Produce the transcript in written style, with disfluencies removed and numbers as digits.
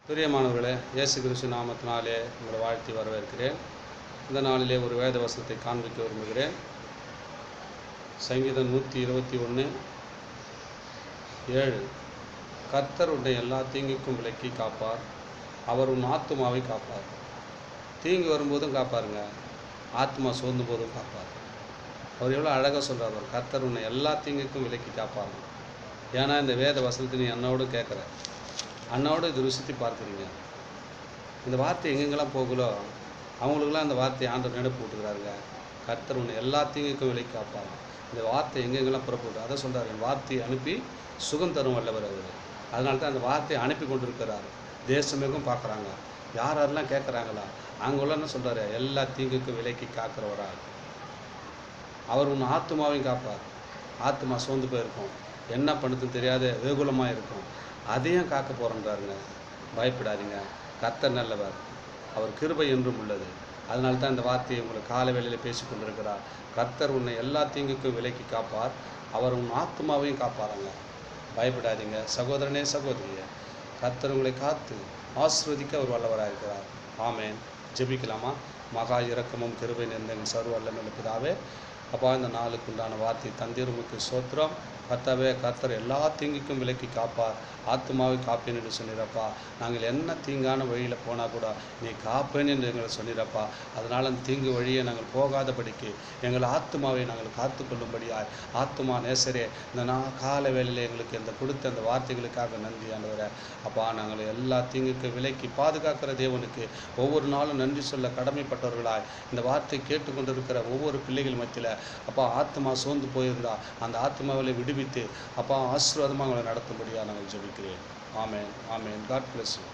பிரியமானவர்களே, இயேசு கிறிஸ்து நாமத்தினாலே உங்களை வாழ்த்தி வரவேற்கிறேன். இந்த நாளிலே ஒரு வேத வசனத்தை காண்பிக்க விரும்புகிறேன். சங்கீதம் 121:7. கர்த்தர் உன்னை எல்லா தீங்குக்கும் விலக்கி காப்பார், அவர் உன் ஆத்துமாவை காப்பார். தீங்கு வரும்போதும் காப்பாருங்க, ஆத்மா சோர்ந்து போதும் காப்பார். அவர் எவ்வளோ அழகாக சொல்கிறார். கர்த்தர் உன்னை எல்லா தீங்குக்கும் விலக்கி காப்பார். ஏன்னா இந்த வேத வசனத்தை நீ அண்ணோடு கேட்குற, அண்ணோடு இது ருசித்து பார்க்குறீங்க. இந்த வார்த்தை எங்கெங்கெல்லாம் போகலோ அவங்களுக்கெல்லாம் அந்த வார்த்தையை ஆண்டவர் நினைப்பு விட்டுக்கிறாருங்க. கர்த்தர் உன்னை எல்லா தீங்குக்கும் விலக்கி காப்பார். இந்த வார்த்தை எங்கெங்கெல்லாம் புறப்பட்டு அதை சொல்கிறார். என் வார்த்தையை அனுப்பி சுகம் தரும் வல்லவர் அவர். அதனால தான் அந்த வார்த்தையை அனுப்பி கொண்டு இருக்கிறார். தேசமெங்கும் பார்க்குறாங்க, யார் யாரெல்லாம் கேட்குறாங்களா அவங்களாம் என்ன சொல்கிறாரு, எல்லா தீங்குக்கும் விலக்கி காக்கிறவரா அவர் உன் ஆத்மாவையும் காப்பார். ஆத்மா சோர்ந்து போயிருக்கும், என்ன பண்ணுறதுன்னு தெரியாத வேகுலமாக இருக்கும், அதையும் காக்க போகிறேன்றாருங்க. பயப்படாதீங்க, கர்த்தர் நல்லவர், அவர் கிருபை என்றும் உள்ளது. அதனால தான் இந்த வார்த்தையை உங்களுக்கு காலை வேளையில் பேசி கொண்டிருக்கிறார். கர்த்தர் உன்னை எல்லா தீங்குக்கும் விலக்கி காப்பார், அவர் உன் ஆத்மாவையும் காப்பாராங்க. பயப்படாதீங்க சகோதரனே சகோதரியே, கர்த்தர் உங்களை காத்து ஆசீர்வதிக்க அவர் வல்லவராக இருக்கிறார். ஆமேன். ஜெபிக்கலாமா? மகா இரக்கமும் கிருபை நிறைந்த எங்கள் சர்வ வல்லமையுள்ள பிதாவே, அப்பா இந்த நாளுக்கு உண்டான வார்த்தை தந்திரமுக்கு சோத்திரம். கர்த்தாவே, கர்த்தர் எல்லா தீங்குக்கும் விலக்கி காப்பார், ஆத்மாவை காப்பேன் என்று சொன்னிரப்பா. நாங்கள் என்ன தீங்கான வழியில் போனால் கூட நீ காப்பேன் என்று எங்களை சொன்னிரப்பா. அதனால் அந்த தீங்கு வழியை நாங்கள் போகாதபடிக்கு எங்கள் ஆத்மாவை நாங்கள் காத்து கொள்ளும்படியாய் ஆத்மா நேசரே, இந்த கால வேளையில் எங்களுக்கு இந்த கொடுத்த அந்த வார்த்தைகளுக்காக நன்றி ஆண்டவரே. அப்பா, நாங்கள் எல்லா தீங்குக்கு விலக்கி பாதுகாக்கிற தேவனுக்கு ஒவ்வொரு நாளும் நன்றி சொல்ல கடமைப்பட்டவர்களாய் இந்த வார்த்தை கேட்டுக்கொண்டிருக்கிற ஒவ்வொரு பிள்ளைகள் மத்தியில் அப்பா ஆத்மா சோர்ந்து போயிருந்தா அந்த ஆத்மாவில் விடுவித்து அப்பா ஆசீர்வாதமாக அவங்களை நடத்தும்படியாக நாங்கள் ஜெபிக்கிறேன். ஆமேன், ஆமேன். God bless you.